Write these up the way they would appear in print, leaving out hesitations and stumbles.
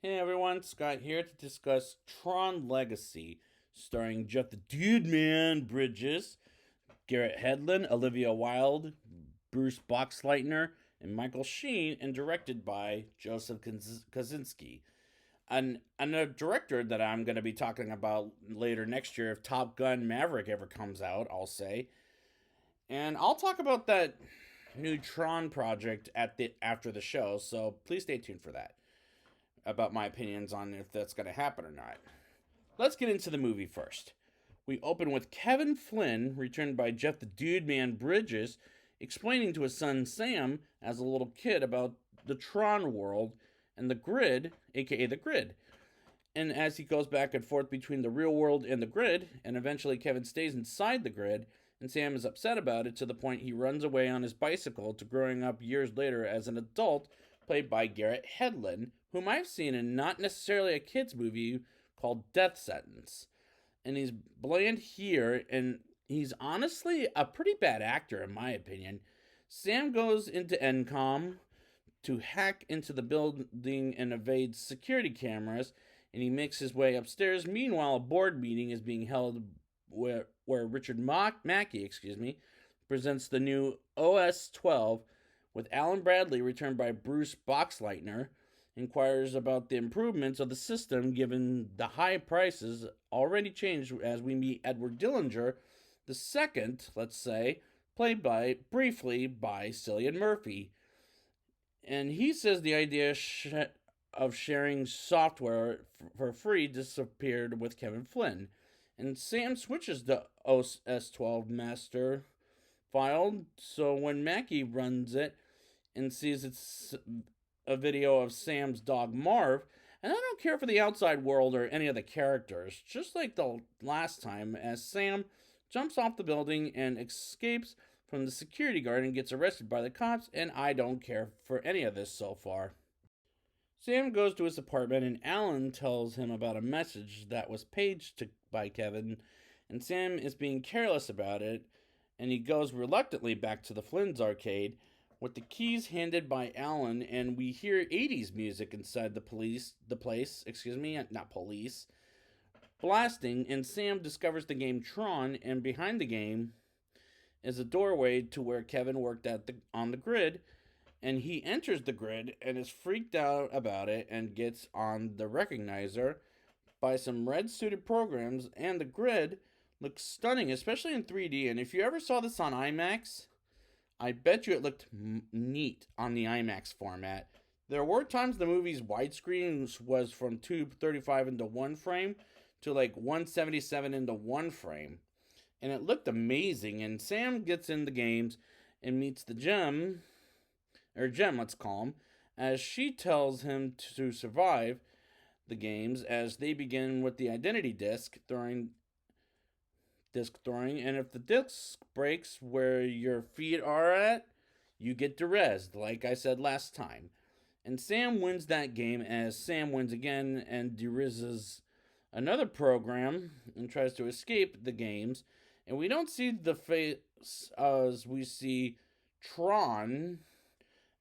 Hey everyone, Scott here to discuss Tron Legacy, starring Jeff the Dude Man Bridges, Garrett Hedlund, Olivia Wilde, Bruce Boxleitner, and Michael Sheen, and directed by Joseph Kosinski. And a director that I'm going to be talking about later next year if Top Gun Maverick ever comes out, I'll say. And I'll talk about that new Tron project after the show, so please stay tuned for that about my opinions on if that's going to happen or not. Let's get into the movie first. We open with Kevin Flynn, returned by Jeff the Dude Man Bridges, explaining to his son Sam as a little kid about the Tron world and the grid, aka the grid. And as he goes back and forth between the real world and the grid, and eventually Kevin stays inside the grid, and Sam is upset about it to the point he runs away on his bicycle to growing up years later as an adult, played by Garrett Hedlund, whom I've seen in not necessarily a kids movie called Death Sentence. And he's bland here, and he's honestly a pretty bad actor in my opinion. Sam goes into NCOM to hack into the building and evade security cameras, and he makes his way upstairs. Meanwhile, a board meeting is being held where Richard Mackey, presents the new OS 12 with Alan Bradley, returned by Bruce Boxleitner, inquires about the improvements of the system given the high prices already changed as we meet Edward Dillinger, the second, let's say, played briefly by Cillian Murphy. And he says the idea of sharing software for free disappeared with Kevin Flynn. And Sam switches the OS 12 master file, so when Mackie runs it and sees it's a video of Sam's dog Marv, and I don't care for the outside world or any of the characters, just like the last time, as Sam jumps off the building and escapes from the security guard and gets arrested by the cops, and I don't care for any of this so far. Sam goes to his apartment and Alan tells him about a message that was paged by Kevin, and Sam is being careless about it, and he goes reluctantly back to the Flynn's arcade with the keys handed by Alan, and we hear 80s music inside the place, not police, blasting, and Sam discovers the game Tron, and behind the game is a doorway to where Kevin worked on the grid, and he enters the grid and is freaked out about it and gets on the recognizer by some red suited programs, and the grid looks stunning, especially in 3D. And if you ever saw this on IMAX, I bet you it looked neat on the IMAX format. There were times the movie's widescreen was from 235 into one frame to like 177 into one frame, and it looked amazing. And Sam gets in the games and meets the Gem, let's call him, as she tells him to survive the games as they begin with the identity disc throwing, and if the disc breaks where your feet are at, you get derezzed, like I said last time. And Sam wins that game as Sam wins again and derezzes another program and tries to escape the games. And we don't see the face as we see Tron,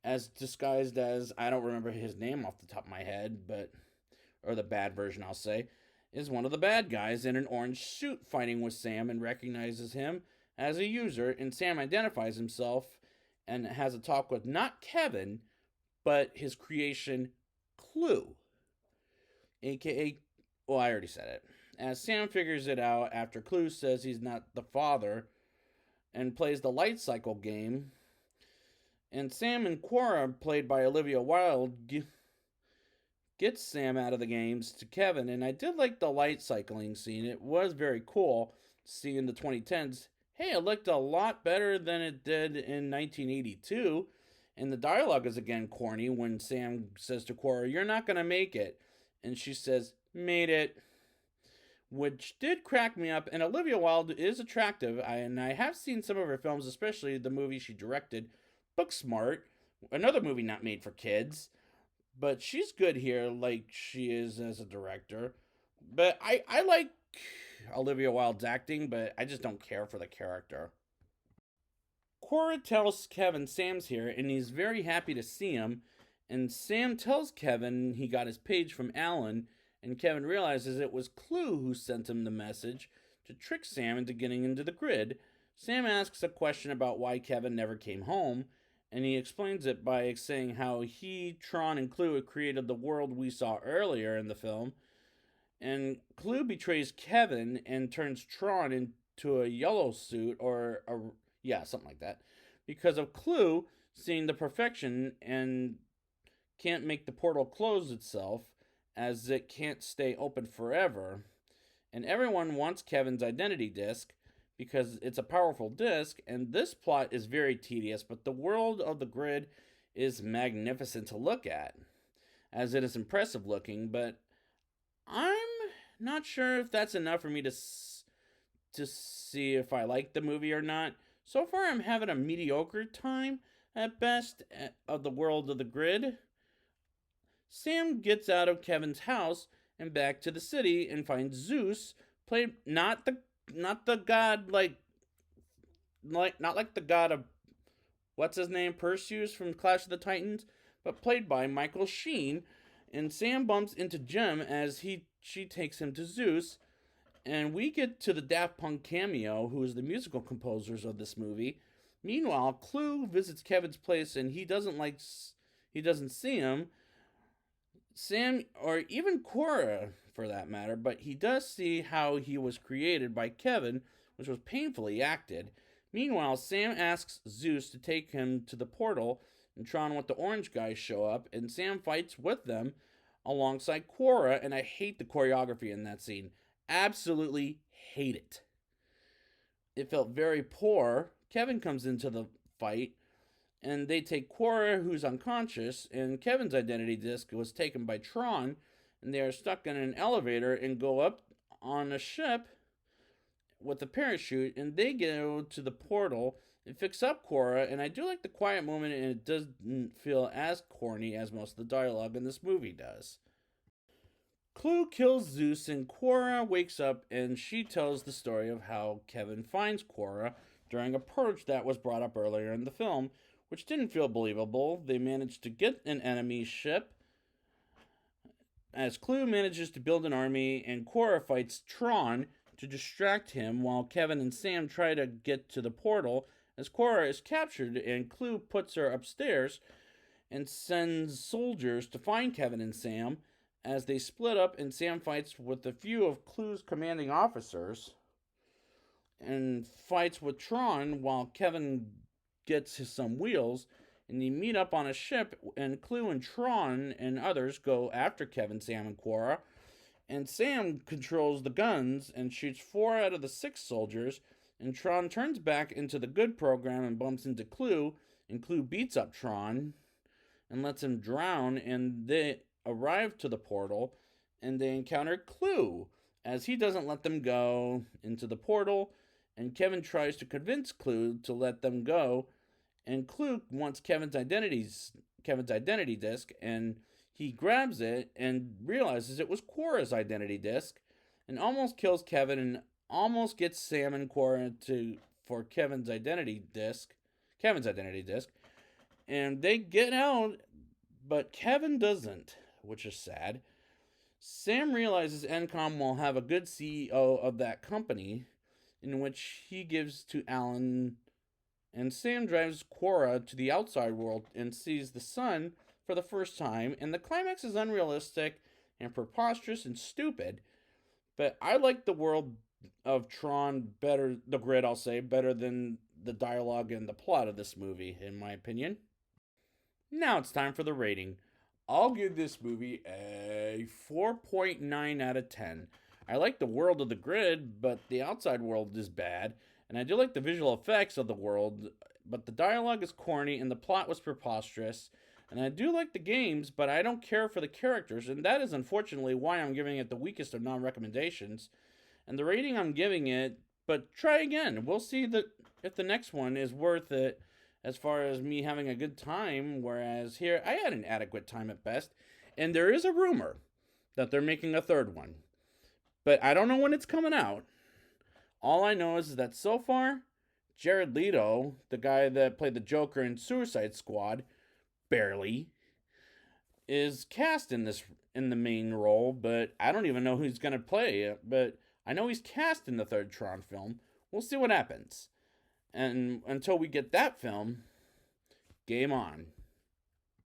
as disguised as, I don't remember his name off the top of my head, or the bad version I'll say, is one of the bad guys in an orange suit fighting with Sam and recognizes him as a user, and Sam identifies himself and has a talk with not Kevin, but his creation, Clue, aka, well, I already said it, as Sam figures it out after Clue says he's not the father and plays the light cycle game. And Sam and Quora, played by Olivia Wilde, gets Sam out of the games to Kevin. And I did like the light cycling scene. It was very cool seeing the 2010s. Hey, it looked a lot better than it did in 1982. And the dialogue is again corny when Sam says to Quora, "You're not going to make it." And she says, "Made it." Which did crack me up. And Olivia Wilde is attractive. And I have seen some of her films, especially the movie she directed, Booksmart, another movie not made for kids, but she's good here like she is as a director. But I like Olivia Wilde's acting, but I just don't care for the character. Cora tells Kevin Sam's here, and he's very happy to see him, And Sam tells Kevin he got his page from Alan, and Kevin realizes it was Clue who sent him the message to trick Sam into getting into the grid. Sam asks a question about why Kevin never came home, and he explains it by saying how he, Tron, and Clue had created the world we saw earlier in the film. And Clue betrays Kevin and turns Tron into a yellow suit, yeah, something like that, because of Clue seeing the perfection and can't make the portal close itself, as it can't stay open forever. And everyone wants Kevin's identity disc because it's a powerful disc, and this plot is very tedious, but the world of the grid is magnificent to look at, as it is impressive looking, but I'm not sure if that's enough for me to see if I like the movie or not. So far, I'm having a mediocre time at best of the world of the grid. Sam gets out of Kevin's house and back to the city and finds Zeus, played not the god not like the god of what's his name, Perseus from Clash of the Titans, but played by Michael Sheen. And Sam bumps into Jem as she takes him to Zeus, and we get to the Daft Punk cameo, who is the musical composers of this movie. Meanwhile, Clue visits Kevin's place and he doesn't see him. Sam, or even Cora for that matter, but he does see how he was created by Kevin, which was painfully acted. Meanwhile, Sam asks Zeus to take him to the portal, and Tron with the orange guys show up, and Sam fights with them alongside Cora, and I hate the choreography in that scene. Absolutely hate it. It felt very poor. Kevin comes into the fight, and they take Cora, who's unconscious, and Kevin's identity disc was taken by Tron, and they are stuck in an elevator and go up on a ship with a parachute, and they go to the portal and fix up Cora, and I do like the quiet moment, and it doesn't feel as corny as most of the dialogue in this movie does. Clue kills Zeus, and Cora wakes up and she tells the story of how Kevin finds Cora during a purge that was brought up earlier in the film, which didn't feel believable. They managed to get an enemy ship as Clue manages to build an army, and Cora fights Tron to distract him while Kevin and Sam try to get to the portal. As Cora is captured, and Clue puts her upstairs and sends soldiers to find Kevin and Sam. As they split up, and Sam fights with a few of Clue's commanding officers and fights with Tron while Kevin gets some wheels, and they meet up on a ship, and Clue and Tron and others go after Kevin, Sam, and Cora, and Sam controls the guns and shoots 4 out of the 6 soldiers, and Tron turns back into the good program and bumps into Clue, and Clue beats up Tron and lets him drown, and they arrive to the portal, and they encounter Clue, as he doesn't let them go into the portal, and Kevin tries to convince Clue to let them go, and Clue wants Kevin's identity disc, and he grabs it and realizes it was Cora's identity disc, and almost kills Kevin, and almost gets Sam and Cora for Kevin's identity disc, and they get out, but Kevin doesn't, which is sad. Sam realizes Encom will have a good CEO of that company, in which he gives to Alan, and Sam drives Cora to the outside world and sees the sun for the first time, and the climax is unrealistic and preposterous and stupid, but I like the world of Tron better, the grid I'll say, better than the dialogue and the plot of this movie, in my opinion. Now it's time for the rating. I'll give this movie a 4.9 out of 10. I like the world of the grid, but the outside world is bad. And I do like the visual effects of the world, but the dialogue is corny and the plot was preposterous. And I do like the games, but I don't care for the characters, and that is unfortunately why I'm giving it the weakest of non-recommendations. And the rating I'm giving it, but try again. We'll see if the next one is worth it as far as me having a good time, whereas here I had an adequate time at best. And there is a rumor that they're making a third one, but I don't know when it's coming out. All I know is that so far, Jared Leto, the guy that played the Joker in Suicide Squad, barely, is cast in the main role, but I don't even know who's gonna play it. But I know he's cast in the third Tron film. We'll see what happens. And until we get that film, game on.